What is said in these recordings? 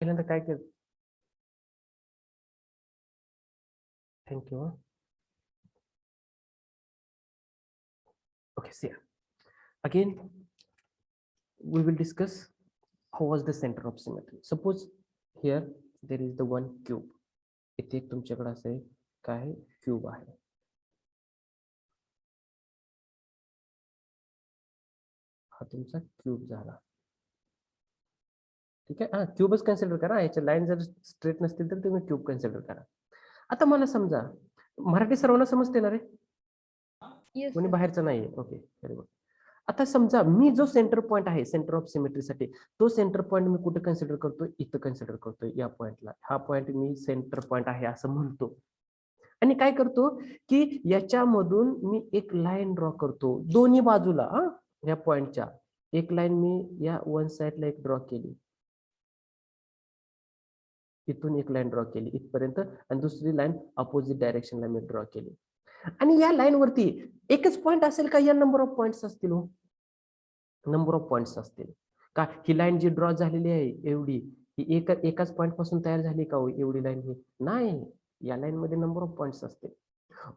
पहिल्यांदा काय केलं? Thank you. Okay, see again we will discuss how was the center of symmetry. Suppose here there is the one cube. इथे एक तुमच्याकडे असं आहे काय क्यूब आहे. हा तुमचा क्यूब झाला. ठीक आहे. हा क्यूबच कन्सिडर करा. याच्या लाईन जर स्ट्रेट नसतील तर तुम्ही क्यूब कन्सिडर करा. आता मला समजा मराठी सर्वांना समजते ना रे? कोणी बाहेरचं नाहीये. Okay very good. आता समजा मी जो सेंटर पॉइंट आहे सेंटर ऑफ सिमेट्रीसाठी तो सेंटर पॉइंट मी कुठे कन्सिडर करतोय? इथं कन्सिडर करतोय या पॉइंटला. हा पॉइंट मी सेंटर पॉइंट आहे असं म्हणतो आणि काय करतो की याच्यामधून मी एक लाईन ड्रॉ करतो दोन्ही बाजूला. या पॉइंटच्या एक लाईन मी या वन साइडला एक ड्रॉ केली, इथून एक लाईन ड्रॉ केली इथपर्यंत आणि दुसरी लाईन अपोजिट डायरेक्शनला मी ड्रॉ केली. आणि या लाईन वरती एकच पॉइंट असेल का या नंबर ऑफ पॉइंट्स असतील? नंबर ऑफ पॉइंट्स असतील का? ही लाईन जी ड्रॉ झालेली आहे एवढी ही एकाच पॉइंट पासून तयार झाली का हो एवढी लाईन? ही नाही, या लाईन मध्ये नंबर ऑफ पॉइंट्स असतील.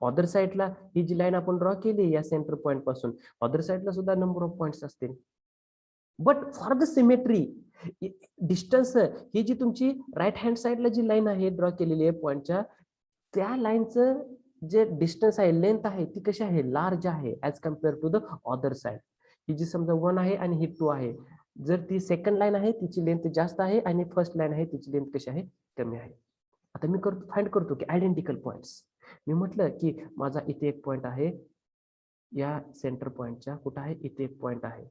अदर साइडला ही जी लाईन आपण ड्रॉ केली या सेंटर पॉइंट पासून अदर साइडला सुद्धा नंबर ऑफ पॉइंट्स असतील. But for the symmetry distance ही जी तुमची राईट हँड साइडला जी लाईन आहे ड्रॉ केलेली आहे पॉइंटच्या त्या लाईनचं जे डिस्टन्स आहे लेंथ आहे ती कशी आहे? लार्ज आहे as compare to the other side. ही जी समजा 1 आहे आणि ही 2 आहे, जर ती सेकंड लाईन आहे तिची लेंथ जास्त आहे आणि फर्स्ट लाईन आहे तिची लेंथ कशी आहे? कमी आहे. आता मी फाइंड करतो की आयडेंटिकल पॉइंट्स. मी म्हटलं की माझा इथे एक पॉइंट आहे या सेंटर पॉइंटच्या कुठं आहे? इथे एक पॉइंट आहे,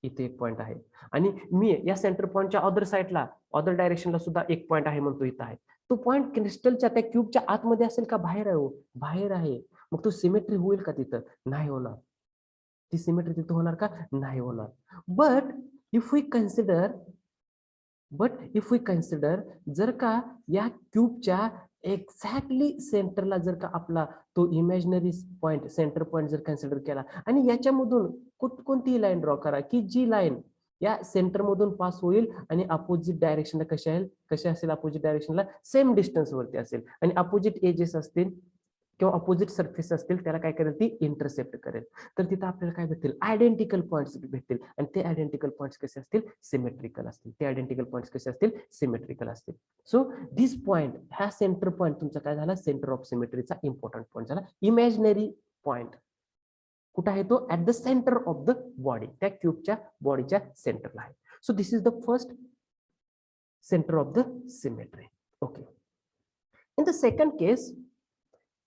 इथे एक पॉइंट आहे आणि मी या सेंटर पॉइंटच्या अदर साइडला अदर डायरेक्शनला सुद्धा एक पॉइंट आहे म्हणतो इथं आहे. तो पॉइंट क्रिस्टलच्या त्या क्यूबच्या आतमध्ये असेल का बाहेर आहे? बाहेर आहे. मग तो सिमेट्री होईल का तिथं? नाही होणार. ती सिमेट्री तिथं होणार का? नाही होणार. बट इफ वी कन्सिडर जर का या क्यूबच्या एक्झॅक्टली सेंटरला जर का आपला तो इमॅजिनरी पॉइंट सेंटर पॉइंट जर कन्सिडर केला आणि याच्यामधून कोणतीही लाईन ड्रॉ करा की जी लाईन या सेंटर मधून पास होईल आणि अपोजिट डायरेक्शनला कशी असेल? अपोजिट डायरेक्शनला सेम डिस्टन्स वरती असेल आणि अपोजिट एजेस असतील किंवा अपोजिट सरफेस असतील त्याला काय करेल? ती इंटरसेप्ट करेल. तर तिथं आपल्याला काय भेटतील? आयडेंटिकल पॉइंट्स भेटतील आणि ते आयडेंटिकल पॉइंट्स कसे असतील? सिमेट्रिकल असतील. ते आयडेंटिकल पॉइंट्स कसे असतील? सिमेट्रिकल असतील. सो दिस पॉइंट हा सेंटर पॉइंट तुमचा काय झाला? सेंटर ऑफ सिमेट्रीचा इम्पॉर्टंट पॉइंट झाला. इमॅजिनरी पॉइंट कुठं आहे तो? At the centre of the body. त्या क्यूबच्या बॉडीच्या सेंटरला आहे. So this is the first center of the symmetry. Okay. In the second case,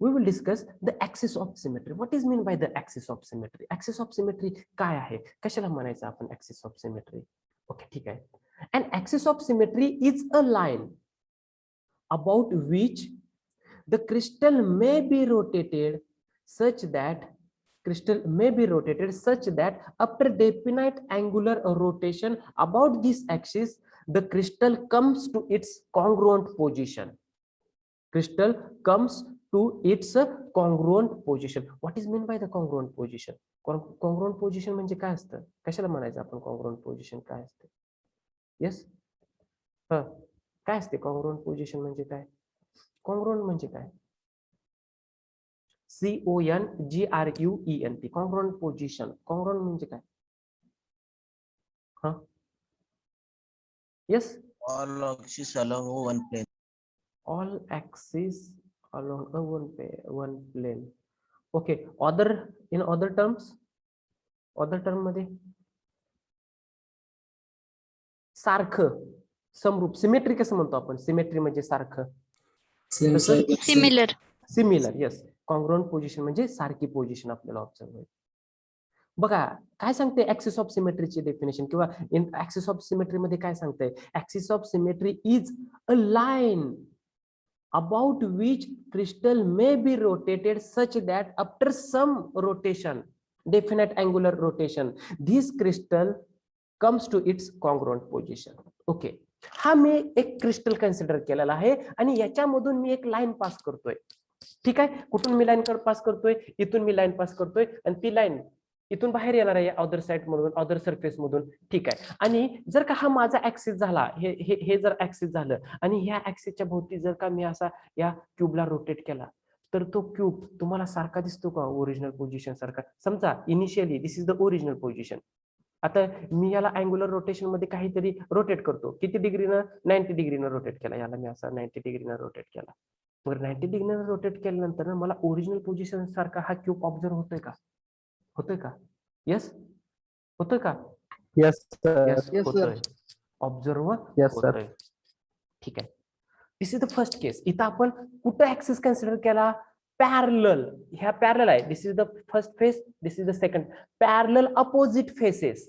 we will discuss the axis of symmetry. What is mean by the axis of symmetry? Axis of symmetry काय आहे? कशाला म्हणायचं आपण axis of symmetry? Okay, ठीक आहे. An axis of symmetry is a line about which the crystal may be rotated such that after definite angular rotation about this axis the crystal comes to its congruent position. Crystal comes to its congruent position. What is meant by the congruent position? Congruent position म्हणजे काय असतं? कशाला म्हणायचं आपण congruent position काय असते? Yes? काय असते congruent position म्हणजे काय? Congruent म्हणजे काय? CONGRUENT congruent position. Congruent म्हणजे काय? Yes? All axes along one plane. All axes along one plane. Okay. In other terms? Other term मध्ये सारखं समरूप सिमेट्री कसं म्हणतो आपण? सिमेट्री म्हणजे सारखं. सिमिलर. येस. कॉन्ग्रुएंट पोझिशन म्हणजे सारखी पोझिशन आपल्याला ऑब्झर्व होईल. बघा काय सांगते ऍक्सिस ऑफ सिमेट्रीची डेफिनेशन किंवा ऍक्सिस ऑफ सिमेट्री मध्ये काय सांगते? Axis of symmetry is a line about which crystal may be rotated such that after some rotation, definite angular rotation, this crystal comes to its congruent position. Okay. हा मी एक crystal consider केलेला आहे आणि याच्यामधून मी एक लाईन पास करतोय. ठीक आहे. कुठून मी लाईन पास करतोय? इथून मी लाईन पास करतोय आणि ती लाईन इथून बाहेर येणार आहे अदर साइड मधून, अदर सरफेस मधून, ठीक आहे. आणि जर का हा माझा ऍक्सिस झाला, हे जर ऍक्सिस झालं आणि ह्या ऍक्सिसच्या भोवती जर का मी असा या क्यूबला रोटेट केला, तर तो क्यूब तुम्हाला सारखा दिसतो का ओरिजिनल पोझिशन सारखा? समजा initially this is the original position. आता मी याला अँग्युलर रोटेशन मध्ये काहीतरी रोटेट करतो. किती डिग्रीनं? 90 डिग्रीनं रोटेट केला. याला मी असा 90 डिग्रीनं रोटेट केला. मग 90 डिग्रीनं रोटेट केल्यानंतर मला ओरिजिनल पोझिशन सारखा हा क्यूब ऑब्झर्व होतोय का? होतोय का? येस होतोय का? Yes, sir. येस होतोय. Observe Yes, sir. होतोय. ठीक आहे. This is the first case. इथं आपण कुठं ऍक्सिस कन्सिडर केला? पॅरलल. ह्या पॅरलल आहे. This is the first face, this is the second. Parallel opposite faces.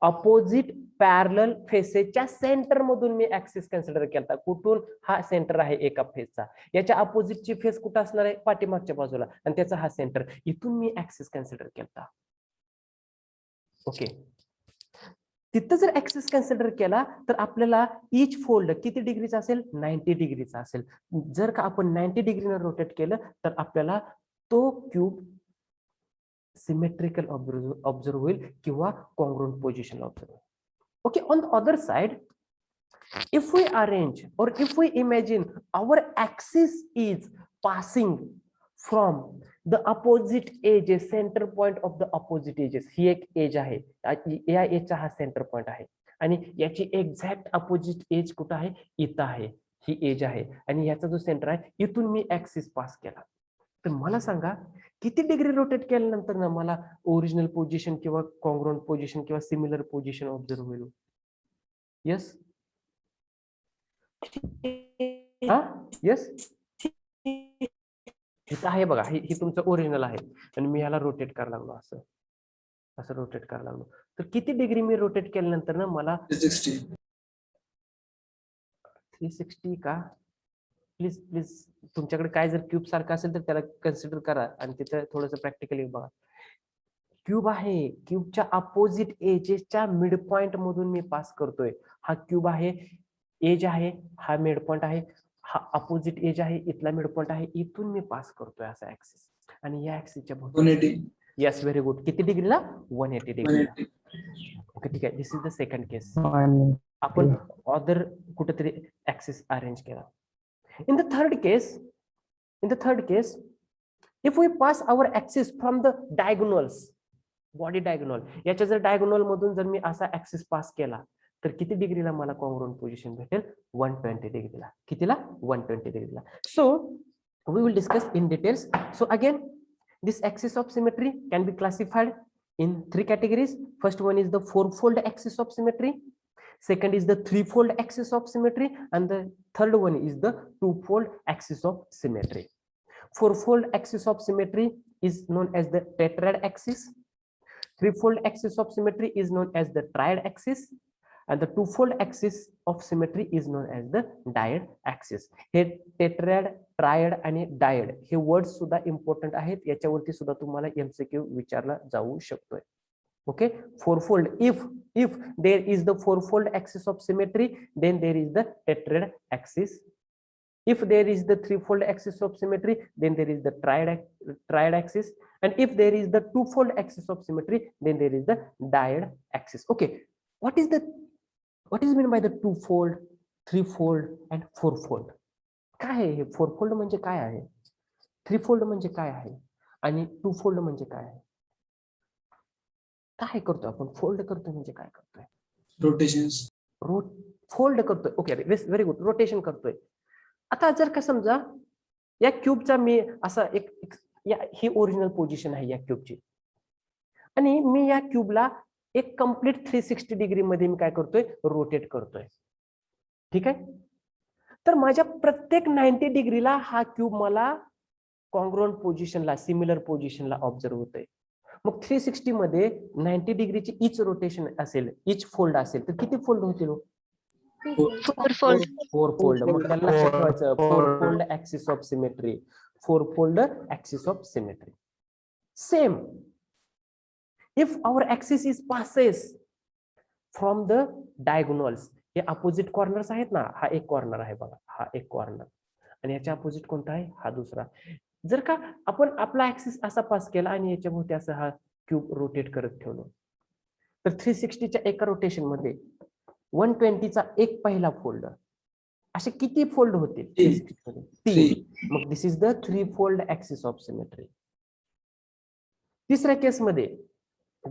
Opposite parallel फेसेसच्या सेंटर मधून मी ऍक्सिस कन्सिडर केला. कुठून? हा सेंटर आहे एका फेसचा. याच्या अपोजिटची फेस कुठं असणार आहे? पाठीमागच्या बाजूला. आणि त्याचा हा सेंटर. इथून मी ऍक्सिस कन्सिडर केला. ओके. तिथं जर ऍक्सिस कन्सिडर केला तर आपल्याला इच फोल्ड किती डिग्रीचा असेल? 90 डिग्रीचा असेल. जर का आपण 90 डिग्रीनं रोटेट केलं तर आपल्याला तो क्यूब सिमेट्रिकल ऑब्झर्व होईल किंवा कॉन्ग्रुएंट पोझिशन ऑब्झर्व होईल. Okay, on the other side, if we arrange or if we imagine our axis is passing from the opposite edges, center point of the opposite edges, ही एक age आहे, या एजचा हा centre point आहे आणि याची exact opposite age कुठं आहे? इथं आहे, ही एज आहे आणि याचा जो सेंटर आहे इथून मी ऍक्सिस पास केला. तर मला सांगा किती डिग्री रोटेट केल्यानंतर ना मला ओरिजिनल पोझिशन किंवा कॉन्ग्रुएंट पोझिशन किंवा सिमिलर पोझिशन ऑब्झर्व होईल? येस हा येस इथं आहे बघा, हे तुमचं ओरिजिनल आहे आणि मी याला रोटेट करायला लागलो, असं असं रोटेट करायला लागलो. तर किती डिग्री मी रोटेट केल्यानंतर ना मला 360 का? प्लीज प्लीज तुमच्याकडे काय जर क्यूब सारखं असेल तर त्याला कन्सिडर करा आणि तिथं थोडंसं प्रॅक्टिकली बघा. क्यूब आहे, क्यूबच्या अपोजिट एजेसच्या मिड पॉइंट मधून मी पास करतोय. हा क्यूब आहे, एज आहे, हा मिड पॉइंट आहे, हा अपोजिट एज आहे, इथला मिड पॉइंट आहे, इथून मी पास करतोय असा ऍक्सिस आणि या ऍक्सिसच्या 180. Yes very good. किती डिग्रीला? 180 डिग्रीला. ओके ठीक आहे. दिस इज द सेकंड केस. आपण अदर कुठेतरी ऍक्सिस अरेंज केला. In the third case, if we pass our axis from the diagonals, body diagonal, याच्या जर डायगोनल मधून जर मी असा ऍक्सिस पास केला तर किती डिग्रीला मला कॉन्ग्रुएंट पोझिशन भेटेल? 120 डिग्रीला. कितीला? 120 डिग्रीला. So we will discuss in details. So again, this axis of symmetry can be classified in 3 categories. First one is the four-fold axis of symmetry. Second is the three-fold axis of symmetry, and the third one is the two-fold axis of symmetry. Four-fold axis of symmetry is known as the tetrad axis. Three-fold axis of symmetry is known as the triad axis, and the two-fold axis of symmetry is known as the dyad axis. हे tetrad, triad आणि dyad हे words सुद्धा important आहेत. याच्यावरती सुद्धा तुम्हाला MCQ विचारला जाऊ शकतोय. Okay, fourfold. If there is the fourfold axis of symmetry, then there is the tetrad axis. If there is the threefold axis of symmetry, then there is the triad axis. And if there is the twofold axis of symmetry, then there is the dyad axis. Okay, what is meant by the twofold, threefold, and fourfold? काय आहे हे? फोरफोल्ड म्हणजे काय आहे? थ्रीफोल्ड म्हणजे काय आहे? आणि टूफोल्ड म्हणजे काय आहे? काय करतो आपण? फोल्ड करतो म्हणजे काय करतोय? Rotations. फोल्ड करतोय. Okay very good. रोटेशन करतोय. आता जर का समजा या क्यूबचा मी असा ही ओरिजिनल पोझिशन आहे या क्यूबची आणि मी या क्यूबला एक कम्प्लीट 360 डिग्री मध्ये मी काय करतोय? रोटेट करतोय. ठीक आहे. तर माझ्या प्रत्येक 90 डिग्रीला हा क्यूब मला कॉन्ग्रुएंट पोझिशनला, सिमिलर पोझिशनला ऑब्झर्व होतोय. मग 360 मध्ये 90 डिग्रीची इच रोटेशन असेल, इच फोल्ड असेल तर किती फोल्ड होतील? Four fold. मग त्याला लक्षात ठेवायचं, fourfold axis of symmetry, fourfold axis of symmetry. Same if our axis is passes from the diagonals, हे अपोजिट कॉर्नर्स आहेत ना, हा एक कॉर्नर आहे बघा, हा एक कॉर्नर आणि याच्या अपोजिट कोणता आहे? हा दुसरा. जर का आपण आपला ऍक्सिस असा पास केला आणि याच्या भोवती असं हा क्यूब रोटेट करत ठेवलं तर 360च्या एका रोटेशन मध्ये 120चा एक पहिला फोल्ड, असे किती फोल्ड होतील 360 मध्ये? 3. मग this is the 3 fold axis of symmetry. तिसऱ्या केसमध्ये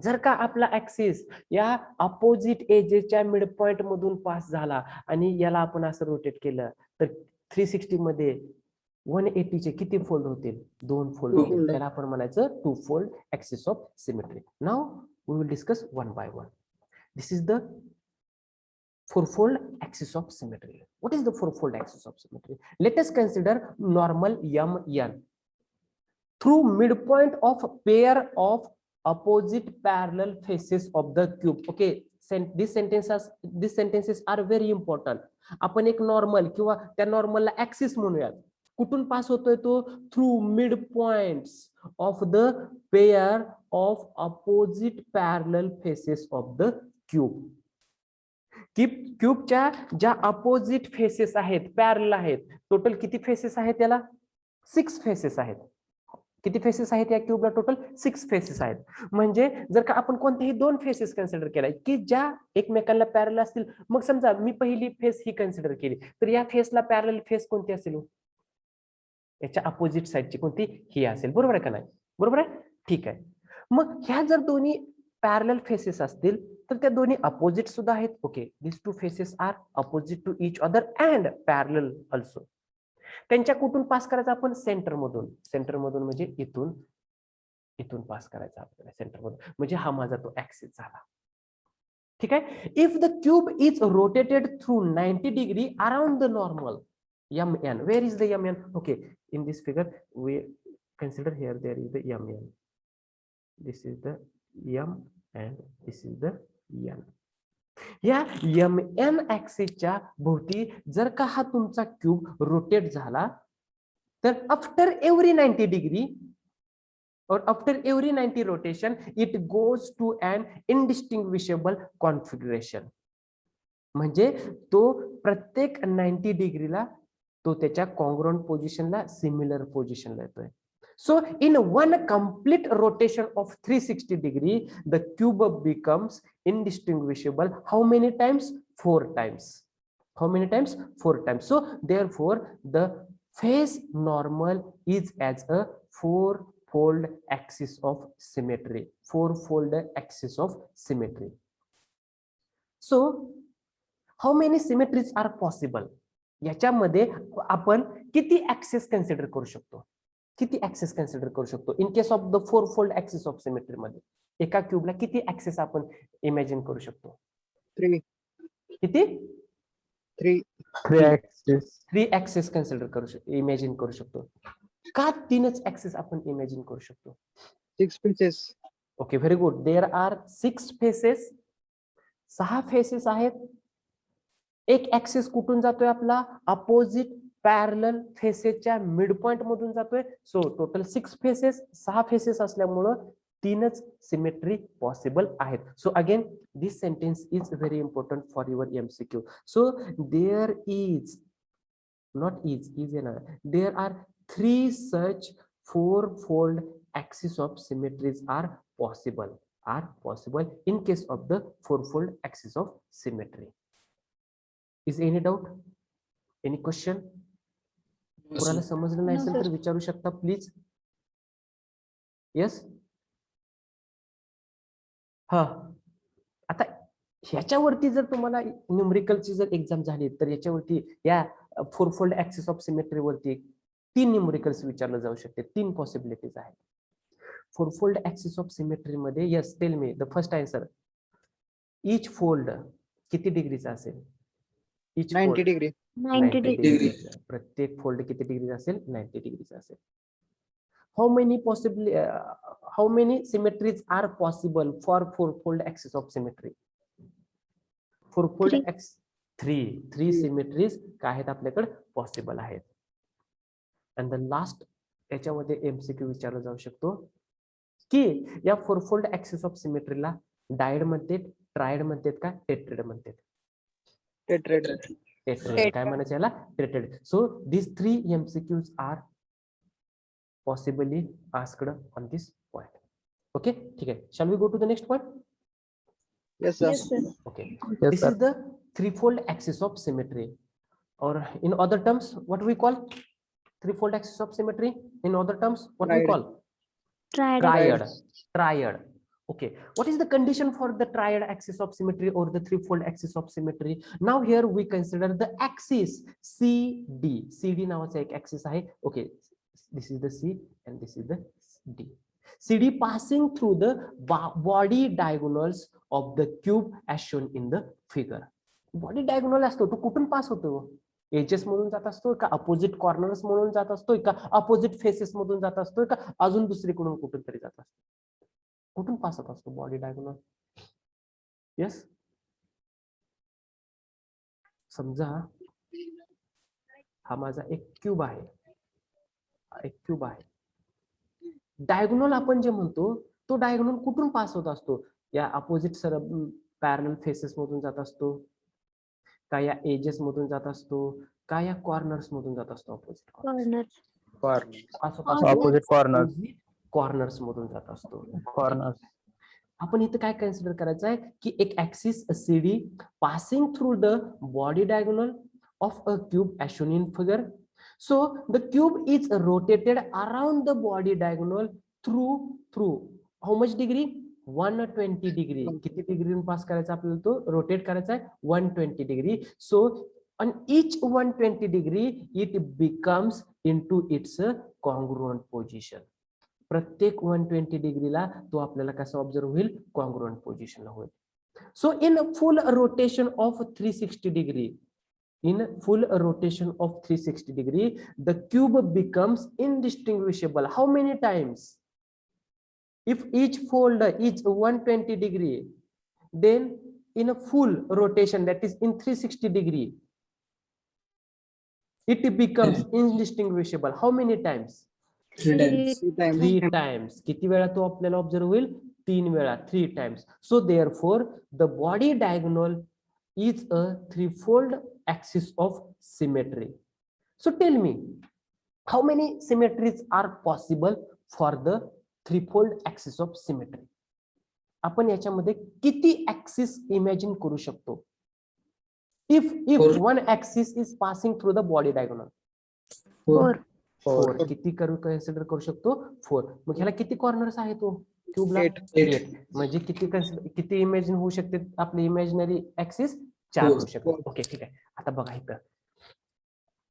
जर का आपला ऍक्सिस या अपोजिट एजेसच्या मिड पॉइंट मधून पास झाला आणि याला आपण असं रोटेट केलं तर 360 मध्ये 180 चे किती फोल्ड होतील? 2 फोल्ड होतील. त्याला आपण म्हणायचं 2 fold axis of symmetry. Now we will discuss one by one. This is the fourfold axis of symmetry. What is the fourfold axis of symmetry? Let us consider normal MN through midpoint of pair of opposite parallel faces of the cube. Okay, these sentences are very important. आपण एक normal किंवा त्या नॉर्मलला axis म्हणूयात. कुठून pass होतोय तो? Through mid points of the pair of opposite parallel faces of the cube. क्यूबच्या ज्या अपोजिट फेसेस आहेत, पॅरलल आहेत, टोटल किती फेसेस आहेत त्याला? 6 फेसेस आहेत. किती फेसेस आहेत या क्यूबला? टोटल 6 फेसेस आहेत. म्हणजे जर का आपण कोणतेही 2 फेसेस कन्सिडर केलाय की ज्या एकमेकांना पॅरलल असतील, मग समजा मी पहिली फेस ही कन्सिडर केली तर या फेसला पॅरलल फेस कोणती असेल? याच्या अपोजिट साइडची कोणती? ही असेल. बरोबर आहे का नाही? बरोबर आहे, ठीक आहे. मग ह्या जर दोन्ही पॅरलल फेसेस असतील तर त्या दोन्ही अपोजिट सुद्धा आहेत. Okay, this 2 faces are opposite to each other and parallel also. त्यांच्या कुठून पास करायचं आपण? सेंटर मधून. सेंटर मधून म्हणजे इथून इथून पास करायचा आपल्याला सेंटर मधून. म्हणजे हा माझा तो ऍक्सिस झाला. ठीक आहे. If the cube is rotated through 90 degree around the normal MN. Where is the MN? Okay, in this figure we consider here there is the MN. This is the M and this is the N. या MN ऍक्सिसच्या भोवती जर का हा तुमचा cube rotate झाला तर after every 90 degree or after every 90 rotation it goes to an indistinguishable configuration. म्हणजे तो प्रत्येक 90 डिग्रीला तो त्याच्या कॉन्ग्रुएंट पोझिशनला सिमिलर पोझिशनला येतोय. So in one complete rotation of 360 degree, the cube becomes indistinguishable. How many times? 4 times. How many times? 4 times. So therefore, the face normal is as a 4-fold axis of symmetry. 4-fold axis of symmetry. So how many symmetries are possible? याच्यामध्ये आपण किती access consider करू शकतो? किती access consider करू शकतो in case of the 4-fold axis of symmetry मध्ये? एका क्यूबला किती ऍक्सेस आपण इमॅजिन करू शकतो? 3. किती? 3 ऍक्सेस कन्सिडर करू शकतो, इमॅजिन करू शकतो. का 3च ऍक्सेस आपण इमॅजिन करू शकतो? 6 faces. Okay, very good. There are 6 faces. 6 faces आहेत. एक ऍक्सेस कुठून जातोय आपला? अपोजिट पॅरलल फेसेसच्या मिड पॉइंट मधून जातोय. सो टोटल 6 फेसेस, 6 फेसेस असल्यामुळं 3च सिमेट्री पॉसिबल आहेत. So again this sentence is very important for your MCQ. So there is not is enough. There are 3 such 4-fold axis of symmetries are possible in case of the 4-fold axis of symmetry. Is any doubt? Any question? कोणाला समजलं नाही असेल तर विचारू शकता please. Yes. हा, आता ह्याच्यावरती जर तुम्हाला न्यूमरिकलची जर एक्झाम झाली तर याच्यावरती या 4-fold ऍक्सिस ऑफ सिमेट्री वरती 3 न्यूमरिकल्स विचारलं जाऊ शकते. 3 पॉसिबिलिटीज आहेत 4-fold ऍक्सिस ऑफ सिमेट्री मध्ये. Yes, tell me the first answer. Each fold किती डिग्रीचा असेल? 90 डिग्री. 90 डिग्री. प्रत्येक फोल्ड किती डिग्रीचा असेल? 90 डिग्रीचा असेल. how many symmetries are possible for 4-fold axis of symmetry? 4-fold axis 3 symmetries काय आहेत आपल्याकडे? पॉसिबल आहेत. आणि द लास्ट याच्यामध्ये MCQ विचारला जाऊ शकतो की या 4-fold axis of symmetryला डायड म्हणतात, ट्रायड म्हणतात का टेट्रेड म्हणतात? टेट्रेड. काय म्हणायचं याला? Tetrad. So these 3 MCQs are possibly asked on this point. Okay ठीक आहे. Shall we go to the next point? Yes, sir. Yes, sir. Okay. Yes, This sir. is the threefold axis of symmetry, or in other terms, what we call threefold axis of symmetry. In other terms, what we Triad. call Triad. triad. Triad. Okay. What is the condition for the triad axis of symmetry or the threefold axis of symmetry? Now here we consider the axis CD. CD नावाचा एक axis आहे. Okay. This is the C and this is the D. CD passing through the body diagonals of the cube as shown in the figure. Body diagonal असतो तो कुठून pass होतो? Edges मधून जात असतो का अपोजिट कॉर्नर्स मधून जात असतोय का अपोजिट फेसेस मधून जात असतोय का अजून दुसरीकडून कुठून तरी जात असतो? कुठून पास होत असतो बॉडी डायगोनल? यस, समजा हा माझा एक क्यूब आहे, एक क्यूब आहे. डायगोनल आपण जे म्हणतो तो डायगोनल कुठून पास होत असतो? या अपोजिट पॅरलल फेसेस मधून जात असतो का या एजेस मधून जात असतो का या कॉर्नर्स मधून जात असतो? Opposite Corner. Opposite corners. Corners मधून जात असतो. Corners. आपण इथं काय कन्सिडर करायचं आहे की एक axis CD passing through the body diagonal of a cube as shown in figure. So the cube is rotated around the body diagonal through how much degree? 120 degree. किती डिग्री पास करायचा आपल्याला तो rotate करायचा आहे? 120 degree. So on each 120 degree it becomes into its congruent position. प्रत्येक 120 डिग्रीला तो आपल्याला कसा ऑब्झर्व होईल? कॉन्ग्रुएंट पोझिशनला होईल. So in full rotation of 360 degree, in full rotation of 360 degree, the cube becomes indistinguishable. How many times? If each fold is 120 degree, then in a full rotation, that is in 360 degree, it becomes indistinguishable. How many times? 3 times. 3 times. 3 times. किती वेळा तो आपल्याला observe होईल? 3 वेळा, 3 times. So therefore the body diagonal is a threefold axis of symmetry. So tell me, how many symmetries are possible for the threefold axis of symmetry? आपण याच्यामध्ये किती axis imagine करू शकतो? If one axis is passing through the body diagonal. 4. 4. किती consider करू शकतो? 4. मग ह्याला किती कॉर्नर्स आहेत तो क्यूबला? 8. म्हणजे किती इमॅजिन होऊ शकते आपले इमॅजिनरी ऍक्सिस? 4 होऊ शकते. ओके ठीक आहे. आता बघा इथं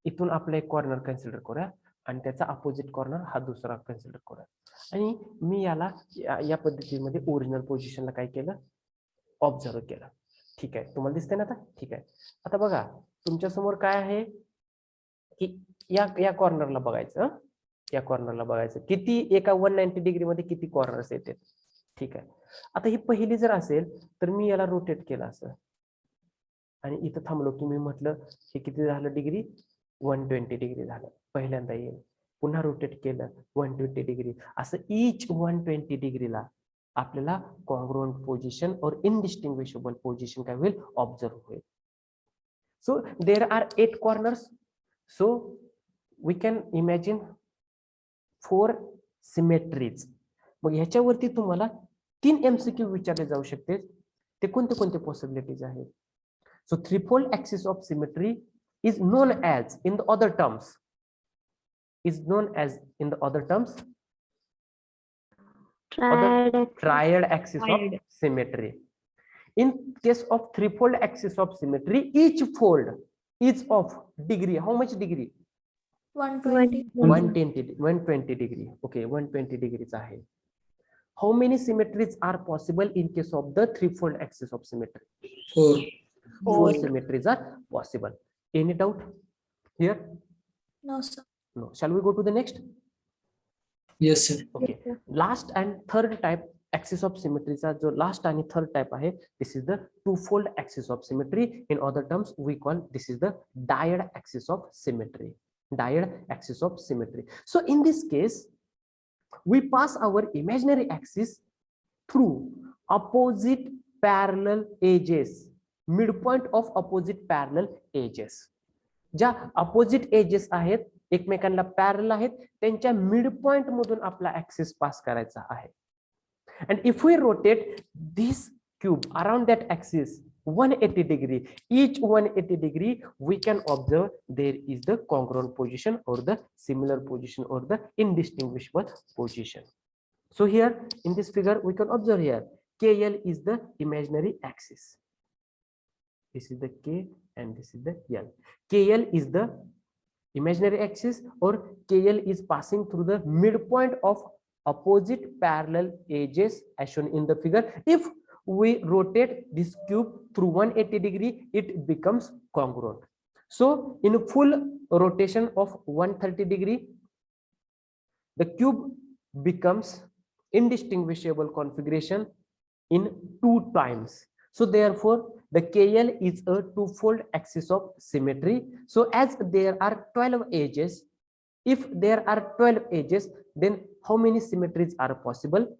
इथून आपला एक कॉर्नर कन्सिडर करूया आणि त्याचा अपोजिट कॉर्नर हा दुसरा कन्सिडर करूया आणि मी याला या पद्धतीमध्ये ओरिजिनल पोझिशनला काय केलं? ऑब्झर्व केलं. ठीक आहे, तुम्हाला दिसतंय ना आता? ठीक आहे. आता बघा तुमच्या समोर काय आहे की या कॉर्नरला बघायचं, या कॉर्नरला बघायचं किती एका 190 डिग्री मध्ये किती कॉर्नर्स येतात. ठीक आहे. आता ही पहिली जर असेल तर मी याला रोटेट केलं असं आणि इथं थांबलो की मी म्हटलं हे किती झालं डिग्री? 120 डिग्री झालं. पहिल्यांदा येईल, पुन्हा रोटेट केलं 120 डिग्री. असं इच 120 डिग्रीला आपल्याला कॉन्ग्रुएंट पोझिशन और इनडिस्टिंग्विशेबल पोझिशन काय होईल? ऑब्झर्व होईल. So there are 8 corners. So we can imagine 4 symmetries. मग ह्याच्यावरती तुम्हाला 3 MCQ विचारले जाऊ शकते. ते कोणते कोणते पॉसिबिलिटीज आहेत? So threefold axis of symmetry is known as in the other terms, triad axis of symmetry. In case of threefold axis of symmetry, each fold is of degree. How much degree? 120. 120 degree. Okay, 120 degrees आहे. How many symmetries are possible in case of the threefold axis of symmetry? 4 symmetries are possible. Any doubt here? No, sir. No. Shall we go to the next? Yes, sir. Okay. Last and third type axis of symmetry चा जो last आणि third type आहे, this is the twofold axis of symmetry. In other terms, we call this is the dyad axis of symmetry. Dyad axis of symmetry. So in this case, we pass our imaginary axis through opposite parallel edges. Midpoint of opposite parallel edges. ज्या opposite edges आहेत एकमेकांना पॅरल आहेत त्यांच्या mid point मधून आपला axis pass करायचा आहे. And if we rotate this cube around that axis 180 degree, each 180 degree, we can observe there is the congruent position or the similar position or the indistinguishable position. So here in this figure, we can observe here KL is the imaginary axis. This is the K and this is the L. KL is the imaginary axis, or KL is passing through the midpoint of opposite parallel edges as shown in the figure. If we rotate this cube through 180 degree, it becomes congruent. So in a full rotation of 130 degree, the cube becomes indistinguishable configuration in 2 times. So therefore the KL is a twofold axis of symmetry. So as there are 12 edges, if there are 12 edges, then how many symmetries are possible?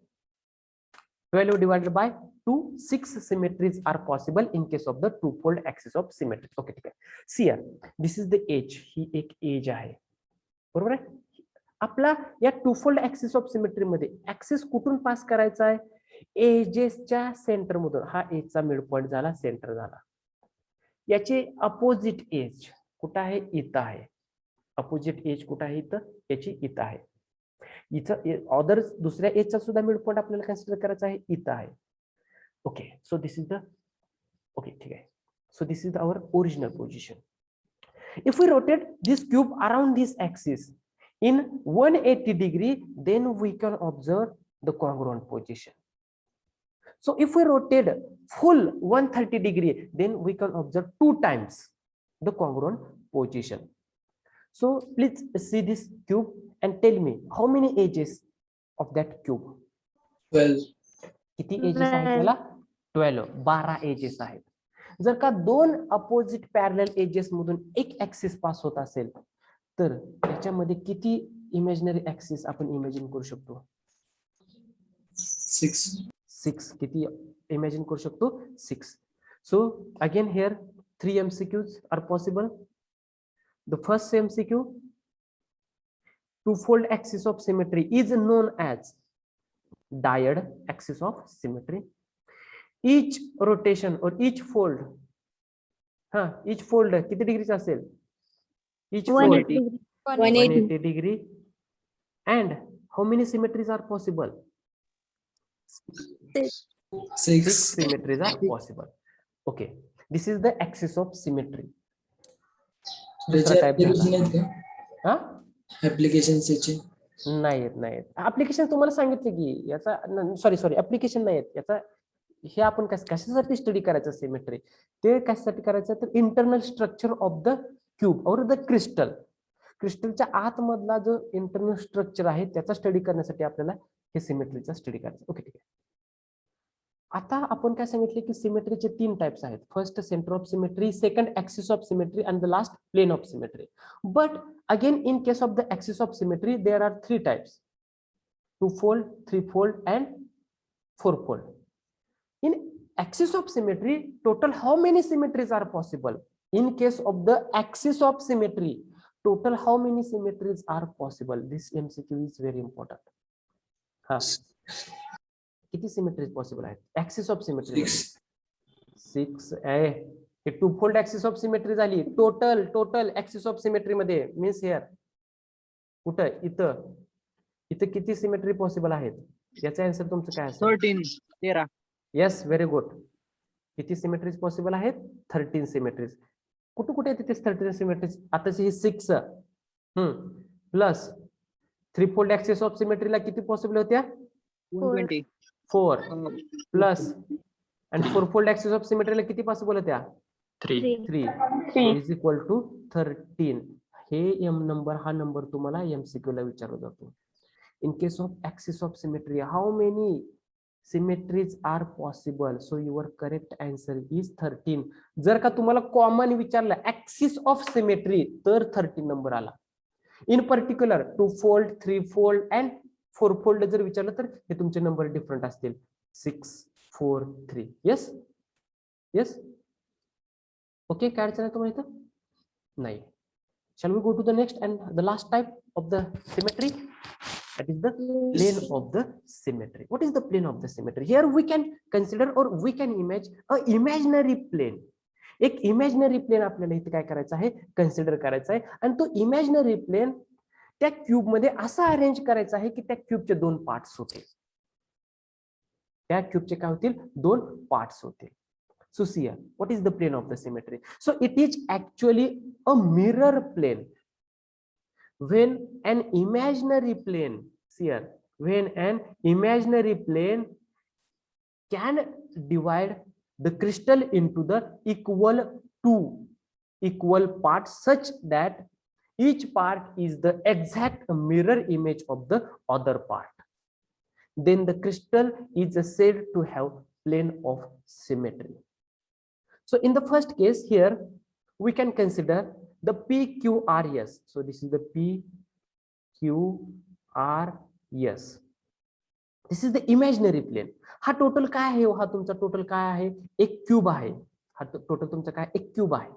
12 divided by 2, 6 symmetries are possible in case of the twofold axis of symmetry. Okay, ठीक आहे. See here, this is the edge. ही एक edge आहे, बरोबर आहे. आपला या टूफोल्ड axis of symmetry मध्ये axis कुठून पास करायचा आहे? एजेसच्या सेंटर मधून. हा एजचा मिड पॉइंट झाला, सेंटर झाला. याचे अपोजिट एज कुठं आहे? इथं आहे. अपोजिट एज कुठं आहे? इथं. याची इथं आहे. इथं अदर दुसऱ्या एजचा सुद्धा मिड पॉइंट आपल्याला कन्सिडर करायचा आहे, इथं आहे. Okay, so this is the, okay ठीक आहे. So this is our original position. If we rotate this cube around this axis in 180 degree, then we can observe the congruent position. So if we rotate full 130 degree, then we can observe 2 times the congruent position. So please see this cube and tell me how many edges of that cube? 12. किती edges आहेत त्याला? 12. 12 edges आहेत. जर का 2 opposite parallel edges मधून एक axis pass होत असेल, तर त्याच्यामध्ये किती इमॅजिनरी ऍक्सिस आपण इमॅजिन करू शकतो? 6. किती इमॅजिन करू शकतो? 6. So again here 3 MCQs are possible. The first MCQ, twofold axis of symmetry is known as diode axis of symmetry. Each rotation or each fold, each fold किती डिग्रीचा असेल? Each fold 180 degree. And how many symmetries are possible? 6 symmetries are possible. Okay, this is the axis of symmetry. दुसरा type झाला. Application नाही application तुम्हाला सांगितले की याचा, सॉरी ऍप्लिकेशन नाही आहेत याचा. हे आपण कशासाठी स्टडी करायचं सिमेट्री? ते कशासाठी करायचं? तर internal structure of the cube और द क्रिस्टल. क्रिस्टलच्या आतमधला जो इंटरनल स्ट्रक्चर आहे त्याचा स्टडी करण्यासाठी आपल्याला हे सिमेट्रीचा स्टडी करायचा. ओके ठीक आहे. आता आपण काय सांगितले की सिमेट्रीचे 3 टाइप्स आहेत. First centre of symmetry, second axis of symmetry and the last plane of symmetry. But again in case of the axis of symmetry there are 3 types: 2-fold, 3-fold and 4-fold. In axis of symmetry, total how many symmetries are possible? In case of the axis of symmetry, total how many symmetries are possible? This MCQ is very important. किती symmetries possible आहेत? Axis of symmetry 6. हे टूफोल्ड axis of symmetry झाली. Total axis of symmetry मध्ये means here कुठं? इथं किती symmetry possible आहेत? याचा आन्सर तुमचं काय असेल? 13. Yes, very good. किती सिमेट्रीज पॉसिबल आहेत? 13 सिमेट्रीज. कुठे येते 13 सिमेट्रीज? आताची ही 6 प्लस 3-fold ऍक्सिस ऑफ सिमेट्रीला किती पॉसिबल होत्या? 120. 4 प्लस आणि 4-fold ऍक्सिस ऑफ सिमेट्रीला किती पॉसिबल होत्या? 3 इज इक्वल टू 13. हे हा नंबर तुम्हाला MCQ ला विचारला जातो. In case of axis of symmetry, how many symmetries are possible? So your correct answer is 13. जर का तुम्हाला कॉमन विचारलं ऍक्सिस ऑफ सिमेट्री तर 13 नंबर आला. In particular 2-fold, 3-fold and 4-fold जर विचारलं तर हे तुमचे नंबर डिफरंट असतील. 6, 4, 3. येस. ओके, काय अडचण आहे तुम्हाला इथं? नाही. Shall we go to the next and the last type of the symmetry? That is the plane of the symmetry. What is the plane of the symmetry? Here we can consider or we can imagine a imaginary plane. एक imaginary plain आपल्याला इथे काय करायचं आहे, consider करायचं आहे. आणि तो इमॅजिनरी प्लेन त्या क्यूब मध्ये असा अरेंज करायचा आहे की त्या क्यूबचे दोन पार्ट्स होतील. त्या क्यूबचे काय होतील, दोन पार्ट्स होतील. So see here, what is the plane of the symmetry? So it is actually a mirror plane. When an imaginary plane, see here, when an imaginary plane can divide the crystal into the two equal parts such that each part is the exact mirror image of the other part, then the crystal is said to have plane of symmetry. So in the first case here, we can consider the PQRS. So this is the PQRS. This is the imaginary plane. हा total काय आहे, हा तुमचा total काय आहे, एक cube आहे. हा टोटल तुमचा काय, एक क्यूब आहे.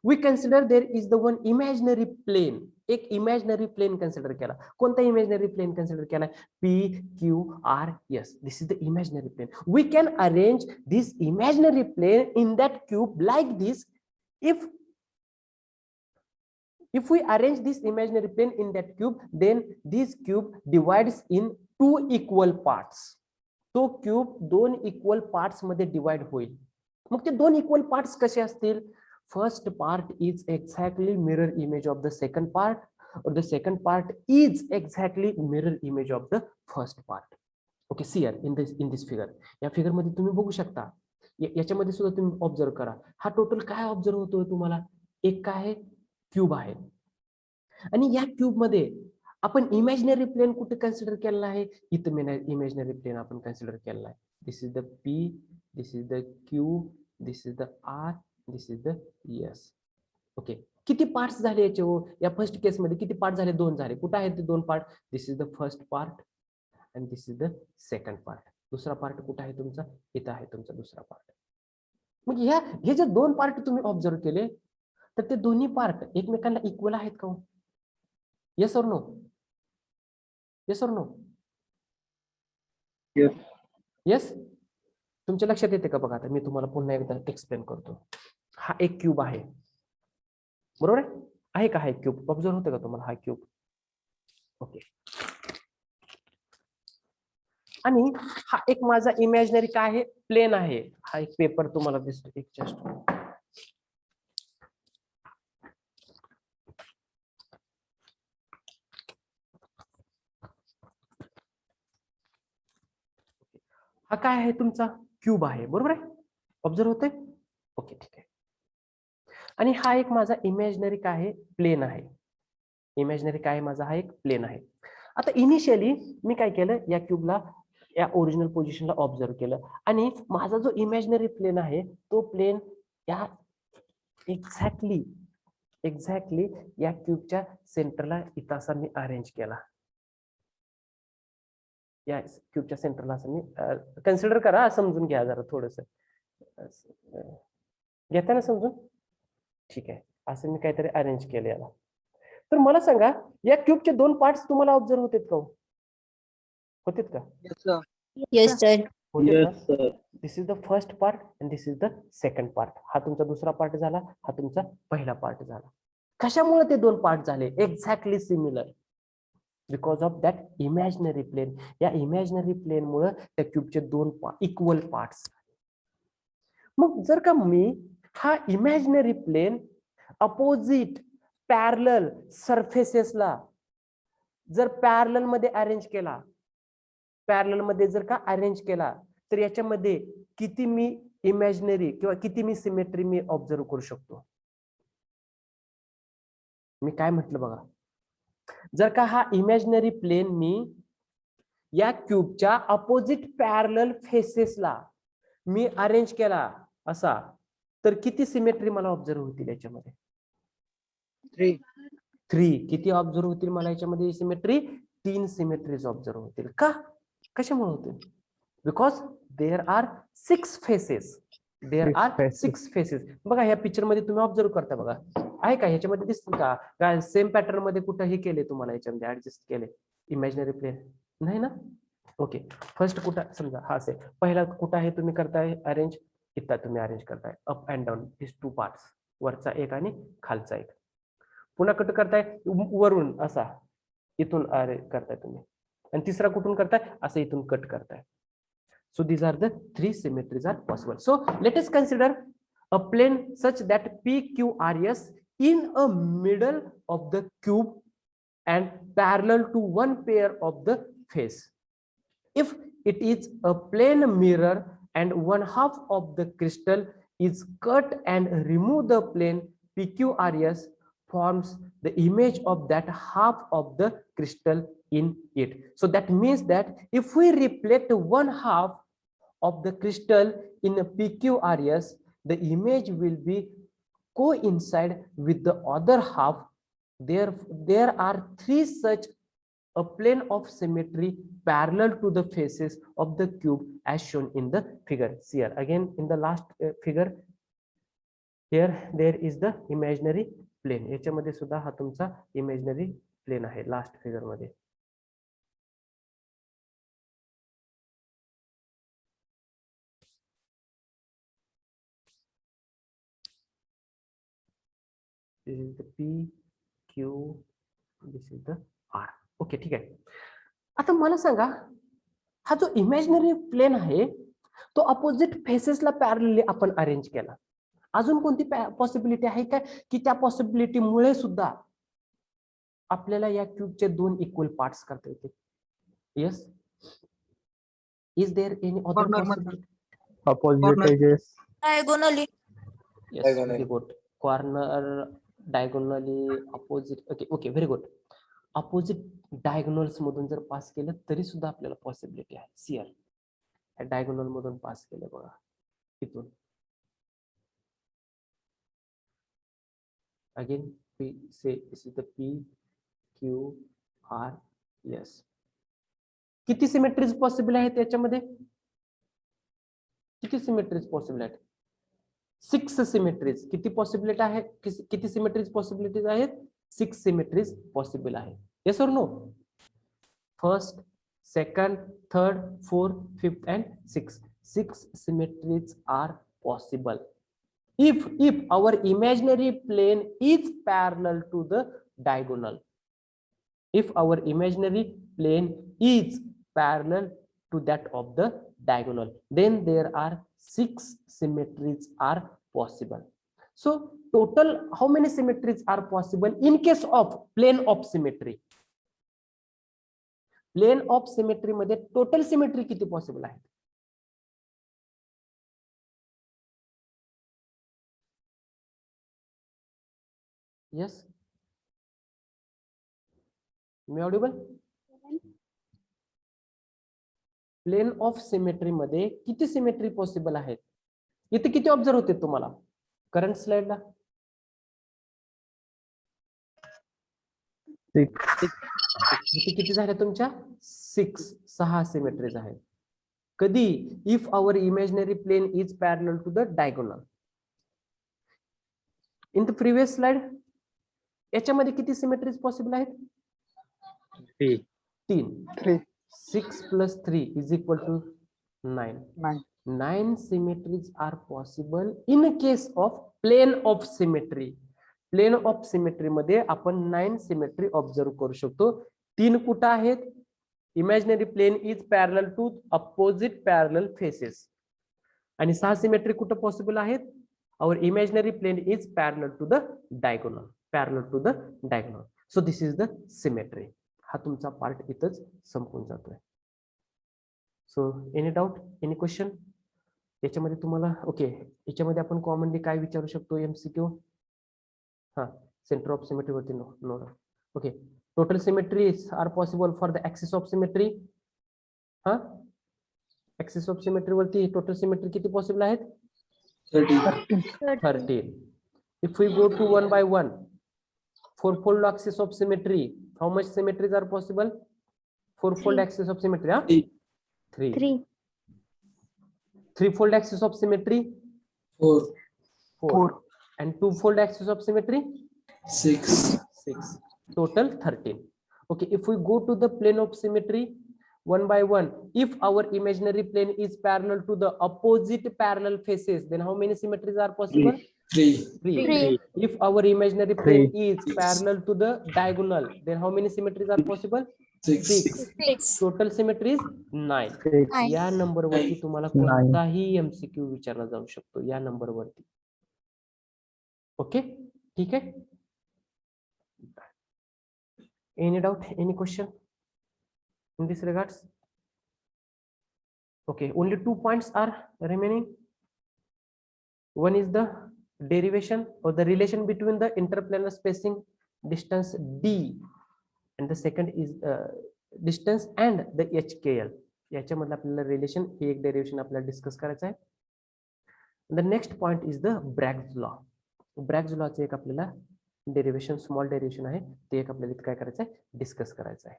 We consider there is the one imaginary plane. एक imaginary plane consider केला. कोणता imaginary plane consider केला, PQRS. This is the imaginary plane. We can arrange this imaginary plane in that cube like this. If we arrange this imaginary plane in that cube, then this cube divides in two equal parts. तो cube दोन equal parts मध्ये divide होईल. मग ते दोन equal parts कसे असतील, first part is exactly mirror image of the second part, और the second part is exactly mirror image of the first part. Okay, see here in this figure. या figure मध्ये तुम्ही बघू शकता, याच्यामध्ये सुद्धा तुम्ही ऑब्झर्व करा. हा टोटल काय ऑब्झर्व होतोय तुम्हाला, एक काय आहे, क्यूब आहे. आणि या क्यूब मध्ये आपण इमॅजिनरी प्लेन कुठे कन्सिडर केलेला आहे, इथं इमॅजिनरी प्लेन आपण कन्सिडर केलेला आहे. This is the P, this is the Q, this is the R, this is the S. Okay, किती पार्ट्स झाले याचे, या फर्स्ट केस मध्ये किती पार्ट झाले, दोन झाले. कुठे आहेत ते दोन part, this is the first part and this is the second part. दुसरा पार्ट कुठे आहे तुमचा, इथं आहे तुमचा दुसरा पार्ट. मग हे जे दोन पार्ट तुम्ही ऑब्झर्व केले, तर ते दोन्ही पार्ट एकमेकांना इक्वल आहेत का, येस और नो, येस और नो, येस. तुमच्या लक्षात येते का, बघा आता मी तुम्हाला पुन्हा एकदा एक्सप्लेन करतो. हा एक क्यूब आहे, बरोबर आहे का, हा एक क्यूब ऑब्झर्व होतं का तुम्हाला, हा क्यूब. ओके, आणि हा एक माझा इमॅजिनरी काय आहे, प्लेन आहे. हा एक पेपर तुम्हाला दिसतो, एक जस्ट हा काय आहे, तुमचा क्यूब आहे, बरोबर आहे, ऑब्झर्व होते. ओके, ठीक आहे. आणि हा एक माझा इमॅजिनरी काय आहे, प्लेन आहे. इमॅजिनरी काय आहे माझा, हा एक प्लेन आहे. आता इनिशियली मी काय केलं, या क्यूबला या ओरिजिनल पोझिशनला ऑब्झर्व केलं, आणि माझा जो इमॅजिनरी प्लेन आहे तो प्लेन या एक्झॅक्टली या क्यूबच्या सेंटरला इथं असा मी अरेंज केला. या क्यूबच्या सेंटरला असं मी कन्सिडर करा, समजून घ्या जरा थोडस, घेता ना समजून, ठीक आहे. असं मी काहीतरी अरेंज केलं याला. तर मला सांगा, या क्यूबचे दोन पार्ट्स तुम्हाला ऑब्झर्व होतेत का, होतेत का, Yes, sir. Yes, sir. This is the first part and this is the second part. हा तुमचा दुसरा पार्ट झाला, हा तुमचा पहिला पार्ट झाला. कशामुळे ते दोन पार्ट झाले, exactly similar, because of that imaginary plane. या इमॅजिनरी प्लेन मुळे त्या क्यूबचे दोन इक्वल पार्ट्स. मग जर का मी हा इमॅजिनरी प्लेन अपोजिट पॅरलल सरफेसेसला जर पॅरलल मध्ये अरेंज केला, पॅरलल मध्ये जर का अरेंज केला, तर याच्यामध्ये किती मी इमॅजिनरी किंवा किती मी सिमेट्री मी ऑब्झर्व करू शकतो. मी काय म्हटलं बघा, जर का हा इमॅजिनरी प्लेन मी या क्यूबच्या अपोजिट पॅरलल फेसेसला मी अरेंज केला असा, तर किती सिमेट्री मला ऑब्झर्व होतील याच्यामध्ये, 3. किती ऑब्झर्व होतील मला याच्यामध्ये सिमेट्री, 3 सिमेट्रीज ऑब्झर्व होतील. का, कशामुळे होतील, because there are 6 faces, there are 6 faces. बघा ह्या पिक्चर मध्ये तुम्ही ऑब्झर्व करता, बघा आहे का ह्याच्यामध्ये दिसतील का, सेम पॅटर्न मध्ये कुठं हे केले तुम्हाला याच्यामध्ये ऍडजस्ट केले, इमॅजिनरी प्लेन नाही ना. ओके, फर्स्ट कुठं समजा हा असेल, पहिला कुठं आहे तुम्ही करताय अरेंज, इथं तुम्ही अरेंज करताय up and down this two parts, वरचा एक आणि खालचा एक. पुन्हा कट करताय वरून असा, इथून करताय तुम्ही, आणि तिसरा कुठून करताय असं इथून कट करताय. So these are the three symmetries are possible. So let us consider a plane such that PQRS in a middle of the cube and parallel to one pair of the face. If it is a plane mirror and one half of the crystal is cut and remove the plane, PQRS forms the image of that half of the crystal in it. So that means that if we reflect one half of the crystal in a PQRS, the image will be coincide with the other half. There are three such a plane of symmetry parallel to the faces of the cube as shown in the figure. See here again in the last figure, here there is the imaginary plane. याच्यामध्ये सुद्धा हा तुमचा imaginary plane आहे last figure मध्ये. This is the P, Q, this is the R. Okay, ठीक आहे. आता मला सांगा, हा जो इमॅजिनरी प्लेन आहे तो अपोजिट फेसेसला पॅरलली आपण अरेंज केला. अजून कोणती पॉसिबिलिटी आहे का की त्या पॉसिबिलिटी मुळे सुद्धा आपल्याला या क्यूबचे दोन इक्वल पार्ट्स करता येते? Yes, is there any other possibility? Opposite edges. Diagonally. Yes, very good. Corner, diagonally, opposite. Okay, okay, very good. Opposite diagonals मधून जर पास केलं तरी सुद्धा आपल्याला पॉसिबिलिटी आहे. सियर डायगोनल मधून पास केलं बघा इथून. Again P, say this is the P, Q, R. Yes. किती सिमेट्रीज पॉसिबल आहेत याच्यामध्ये? किती सिमेट्रीज पॉसिबल आहेत? 6 सिमेट्रीज. किती पॉसिबिलिटी आहे? किती सिमेट्रीज पॉसिबिलिटीज आहेत? 6 सिमेट्रीज पॉसिबल आहे. येस और no? First, second, third, fourth, fifth and sixth. 6 symmetries are possible if our imaginary plane is parallel to the diagonal. If our imaginary plane is parallel to that of the diagonal, then there are 6 symmetries are possible. So total how many symmetries are possible in case of plane of symmetry? Plane of symmetry मध्ये total symmetry किती possible आहेत? Yes, मी audible? Plane of symmetry मध्ये किती symmetry possible आहेत? इथे किती observe होते तुम्हाला करंट स्लाइडला? 6. इथे किती झाल्या तुमच्या? 6 सिमेट्रीज आहेत. कधी? If our imaginary plane is parallel to the diagonal. In the previous slide याच्यामध्ये किती सिमेट्रीज पॉसिबल आहेत? 3. 6 plus 3 is equal to 9. 9 symmetries are possible in a case of plane of symmetry. Plane of symmetry मध्ये आपण 9 symmetry observe करू शकतो. 3 कुठे आहेत? Imaginary plane is parallel to opposite parallel faces. आणि 6 सिमेट्री कुठे पॉसिबल आहेत? Our imaginary plane is parallel to the diagonal. Parallel to the diagonal. So this is the symmetry. हा तुमचा पार्ट इथंच संपून जातोय. So any doubt, any question याच्यामध्ये तुम्हाला? ओके, याच्यामध्ये आपण कॉमनली काय विचारू शकतो? MCQ. हा, सेंटर ऑफ सिमेट्री वरती no. Okay, total symmetries are possible for the axis of symmetry. हा, ऍक्सिस ऑफ सिमेट्री वरती टोटल सिमेट्री किती पॉसिबल आहेत? 13. If we go to one by one, fourfold axis of symmetry, how much symmetries are possible? Fourfold axis of symmetry, huh? 3. Threefold axis of symmetry? 4. And twofold axis of symmetry? 6. Total 13. Okay, if we go to the plane of symmetry one by one, if our imaginary plane is parallel to the opposite parallel faces, then how many symmetries are possible? 3. Three. If our imaginary plane is parallel to the diagonal, then how many symmetries are possible? 6. 6. Total symmetry is 9. या number वरती तुम्हाला Nine. कोणताही MCQ विचारला जाऊ शकतो या number वरती. Okay, ठीक आहे. Any doubt, any question in this regards? Okay, only 2 points are remaining. One is the derivation or the relation between the interplanar spacing distance d, and the second is distance and the HKL. याच्यामधलं आपल्याला relation हे एक derivation आपल्याला discuss करायचं आहे. The next point is the Bragg's law. Bragg's law चे एक आपल्याला derivation, small derivation आहे, ते एक आपल्याला इथे काय करायचं आहे, डिस्कस करायचं आहे.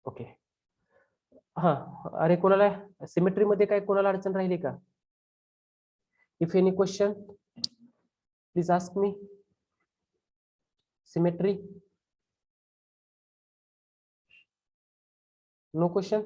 ओके, हा, अरे कोणाला सिमेट्री मध्ये काय कोणाला अडचण राहिली का? If any question please ask me. Symmetry, no question?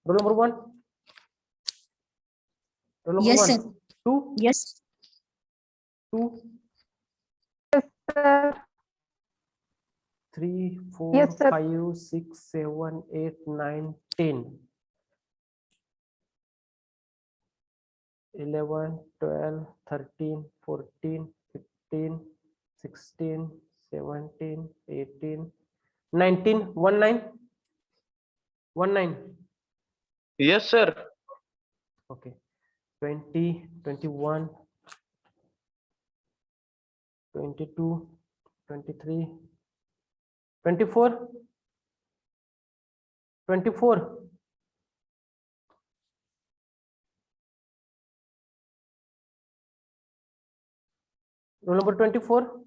Roll number 1. Roll number Yes, 1. sir. 2. Yes. 2. Yes, sir. 3, 4, Yes, sir. 5, 6, 7, 8, 9, 10. 11, 12, 13, 14, 15, 16, 17, 18, 19, 19. 19. Yes, sir. Okay. 20, 21, 22, 23, 24, 24. Roll number 24.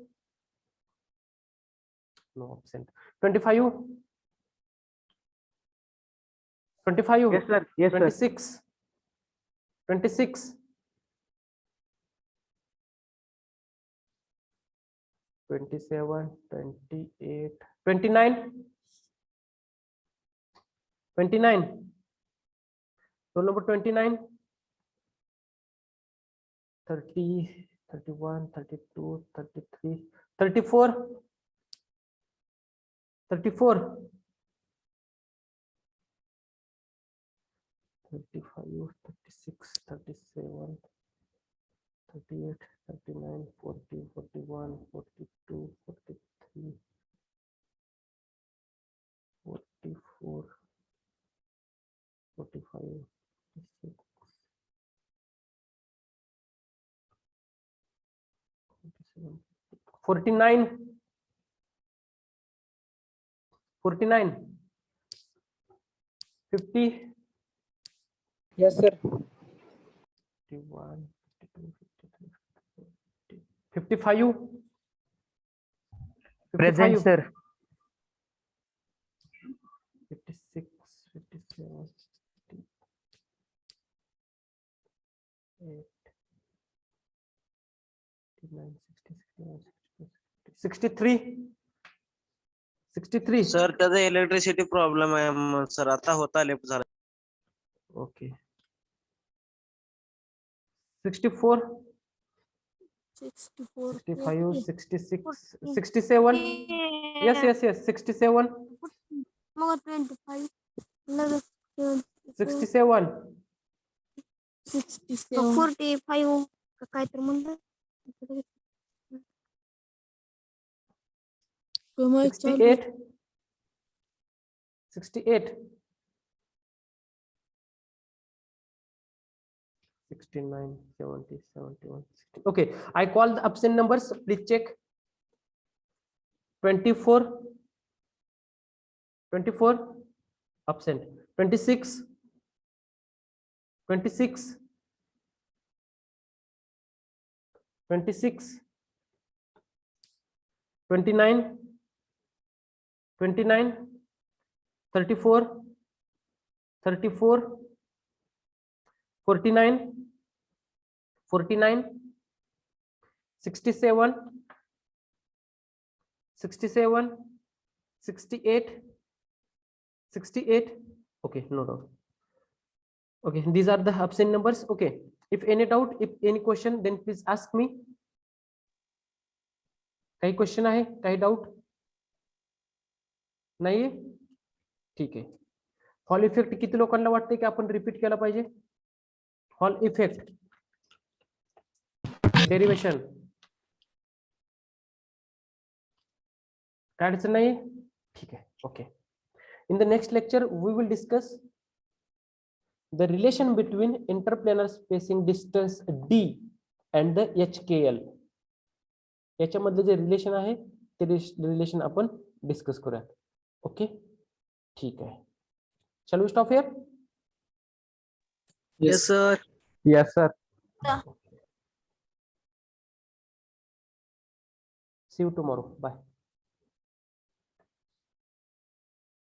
No absent. 25. 25. Yes, sir. Yes, sir. 26. 26. 27, 28, 29. 29. Roll number 29. 30, 31, 32, 33, 34. 34. 35, 36, 37, 38, 39, 40, 41, 42, 43, 44, 45, 46, 47, 49, 49, 50. Yes, sir. 51, 52, 53, 55. 55. sir. 56, 57, 58, 59, 60, 63. 63. Sir त्याचा electricity problem आहे sir, आता होता left झाला. Okay. 64, 64. 65, 66, 67. Yes, yes, yes. 67, मग 25. 67, 45 काय तर म्हणलं. 68, 68, 69, 70, 71, 60. Okay, I call the absent numbers. Please check. 24, 24 absent. 26 26 26 29 29 34 34 49 49 67 67 68 68. Okay, no doubt. Okay, these are the absent numbers. Okay, if any doubt, if any question, then please ask me. काही question आहे, काही doubt नाहीये? ठीक आहे. Hall effect किती लोकांना वाटते की आपण रिपीट केला पाहिजे? हॉल इफेक्ट डेरिवेशन काय अडचण नाही? ठीक आहे. Okay. In the next lecture, we will discuss the relation between interplanar spacing distance D and the HKL. याच्यामधले जे रिलेशन आहे ते रिलेशन आपण डिस्कस करूया. ओके, ठीक आहे. Shall we stop here? Yes, sir. Yes, sir. See you tomorrow. Bye.